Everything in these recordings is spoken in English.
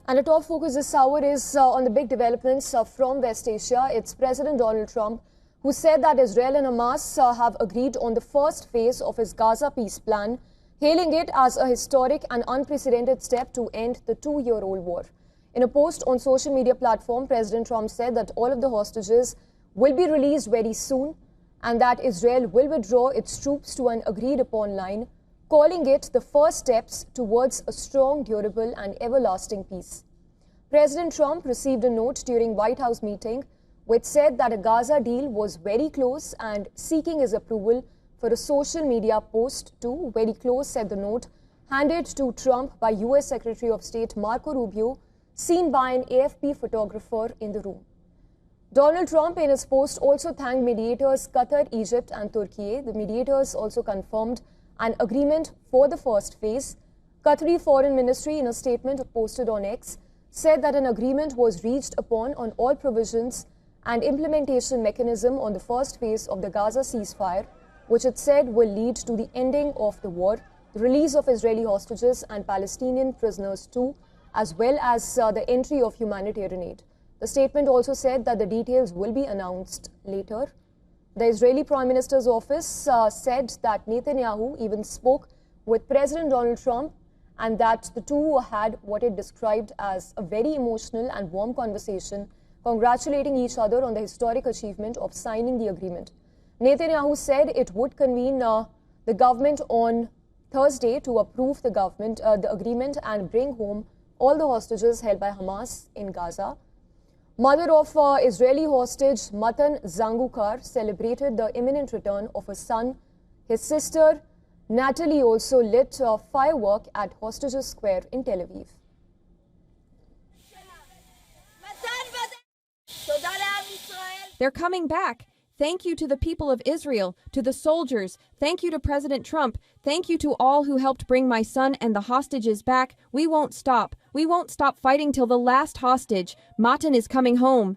And a top focus this hour is on the big developments from West Asia. It's President Donald Trump who said that Israel and Hamas have agreed on the first phase of his Gaza peace plan, hailing it as a historic and unprecedented step to end the two-year-old war. In a post on social media platform, President Trump said that all of the hostages will be released very soon and that Israel will withdraw its troops to an agreed-upon line, calling it the first steps towards a strong, durable and everlasting peace. President Trump received a note during White House meeting which said that a Gaza deal was very close and seeking his approval for a social media post too. Very close, said the note, handed to Trump by US Secretary of State Marco Rubio, seen by an AFP photographer in the room. Donald Trump in his post also thanked mediators Qatar, Egypt and Turkey. The mediators also confirmed an agreement for the first phase. Qatari Foreign Ministry, in a statement posted on X, said that an agreement was reached upon on all provisions and implementation mechanism on the first phase of the Gaza ceasefire, which it said will lead to the ending of the war, the release of Israeli hostages and Palestinian prisoners too, as well as the entry of humanitarian aid. The statement also said that the details will be announced later. The Israeli Prime Minister's office said that Netanyahu even spoke with President Donald Trump and that the two had what it described as a very emotional and warm conversation, congratulating each other on the historic achievement of signing the agreement. Netanyahu said it would convene the government on Thursday to approve the agreement and bring home all the hostages held by Hamas in Gaza. Mother of Israeli hostage Matan Zangukar celebrated the imminent return of her son. His sister Natalie also lit a firework at Hostages Square in Tel Aviv. They're coming back. Thank you to the people of Israel, to the soldiers. Thank you to President Trump. Thank you to all who helped bring my son and the hostages back. We won't stop. We won't stop fighting till the last hostage. Matan is coming home.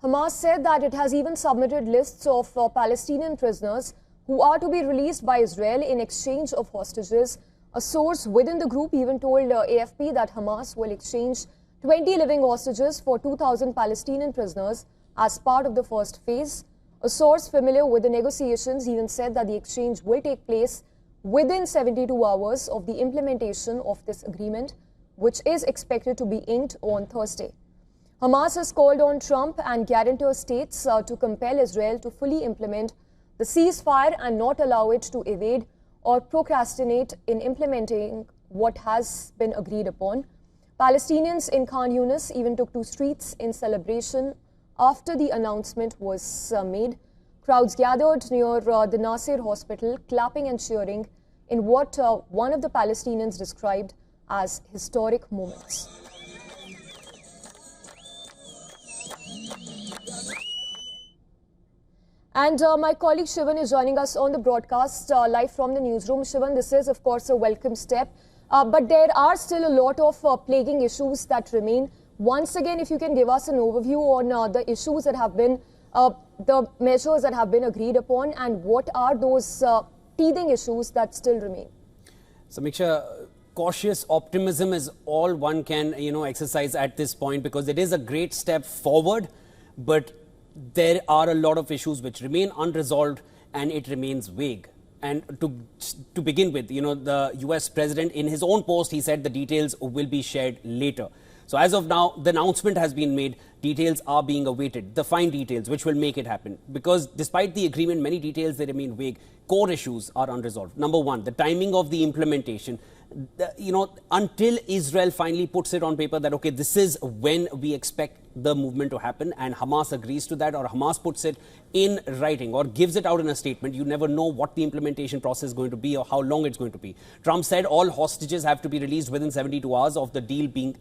Hamas said that it has even submitted lists of Palestinian prisoners who are to be released by Israel in exchange of hostages. A source within the group even told AFP that Hamas will exchange 20 living hostages for 2,000 Palestinian prisoners as part of the first phase. A source familiar with the negotiations even said that the exchange will take place within 72 hours of the implementation of this agreement, which is expected to be inked on Thursday. Hamas has called on Trump and guarantor states to compel Israel to fully implement the ceasefire and not allow it to evade or procrastinate in implementing what has been agreed upon. Palestinians in Khan Yunis even took to streets in celebration after the announcement was made. Crowds gathered near the Nasser hospital, clapping and cheering in what one of the Palestinians described as historic moments. And my colleague Shivan is joining us on the broadcast live from the newsroom. Shivan, this is of course a welcome step. But there are still a lot of plaguing issues that remain. Once again, if you can give us an overview on the issues that have been, the measures that have been agreed upon, and what are those teething issues that still remain? Samiksha, cautious optimism is all one can, exercise at this point, because it is a great step forward, but there are a lot of issues which remain unresolved and it remains vague. And to begin with, the US president in his own post, he said the details will be shared later. So as of now, the announcement has been made. Details are being awaited, the fine details, which will make it happen. Because despite the agreement, many details, they remain vague. Core issues are unresolved. Number one, the timing of the implementation. Until Israel finally puts it on paper that, okay, this is when we expect the movement to happen, and Hamas agrees to that, or Hamas puts it in writing or gives it out in a statement, you never know what the implementation process is going to be or how long it's going to be. Trump said all hostages have to be released within 72 hours of the deal being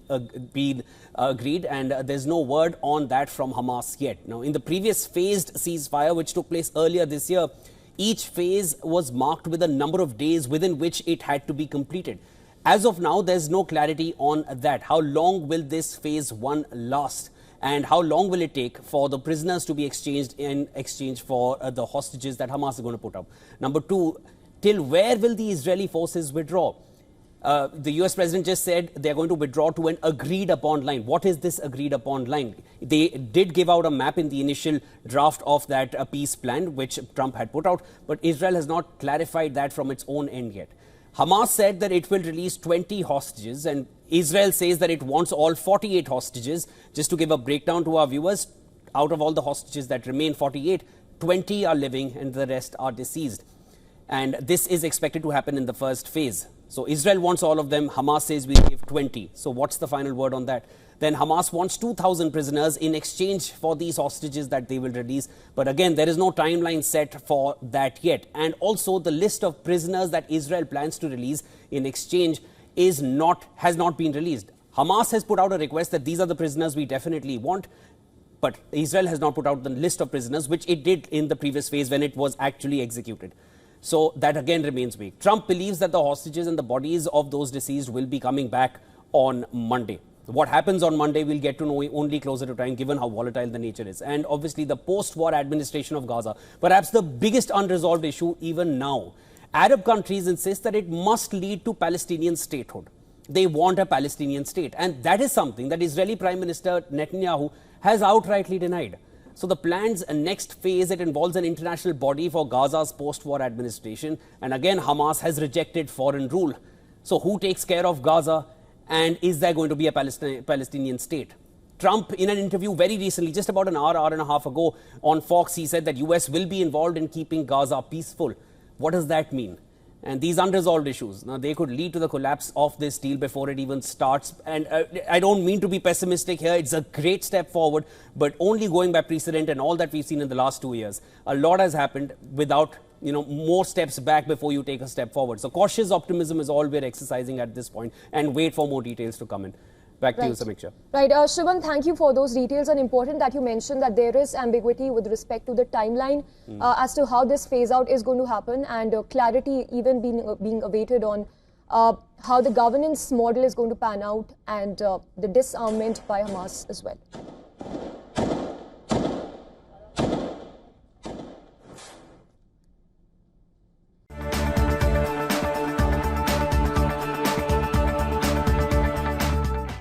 agreed, and there's no word on that from Hamas yet. Now, in the previous phased ceasefire, which took place earlier this year, each phase was marked with a number of days within which it had to be completed. As of now, there's no clarity on that. How long will this phase one last? And how long will it take for the prisoners to be exchanged in exchange for the hostages that Hamas is going to put up? Number two, till where will the Israeli forces withdraw? The US president just said they're going to withdraw to an agreed upon line. What is this agreed upon line? They did give out a map in the initial draft of that peace plan, which Trump had put out, but Israel has not clarified that from its own end yet. Hamas said that it will release 20 hostages, and Israel says that it wants all 48 hostages. Just to give a breakdown to our viewers, out of all the hostages that remain, 48, 20 are living and the rest are deceased. And this is expected to happen in the first phase. So Israel wants all of them. Hamas says we'll give 20. So what's the final word on that? Then Hamas wants 2,000 prisoners in exchange for these hostages that they will release. But again, there is no timeline set for that yet. And also the list of prisoners that Israel plans to release in exchange has not been released. Hamas has put out a request that these are the prisoners we definitely want. But Israel has not put out the list of prisoners, which it did in the previous phase when it was actually executed. So that again remains weak. Trump believes that the hostages and the bodies of those deceased will be coming back on Monday. What happens on Monday, we'll get to know only closer to time, given how volatile the nature is. And obviously the post-war administration of Gaza, perhaps the biggest unresolved issue even now. Arab countries insist that it must lead to Palestinian statehood. They want a Palestinian state. And that is something that Israeli Prime Minister Netanyahu has outrightly denied. So the plan's next phase, it involves an international body for Gaza's post-war administration. And again, Hamas has rejected foreign rule. So who takes care of Gaza? And is there going to be a Palestinian state? Trump, in an interview very recently, just about an hour and a half ago on Fox, he said that US will be involved in keeping Gaza peaceful. What does that mean? And these unresolved issues, now they could lead to the collapse of this deal before it even starts. And I don't mean to be pessimistic here. It's a great step forward, but only going by precedent and all that we've seen in the last 2 years. A lot has happened without, more steps back before you take a step forward. So cautious optimism is all we're exercising at this point, and wait for more details to come in. Back to you, Samiksha. Right. Shivam, thank you for those details. And important that you mentioned that there is ambiguity with respect to the timeline as to how this phase out is going to happen, and clarity even being awaited on how the governance model is going to pan out, and the disarmament by Hamas as well.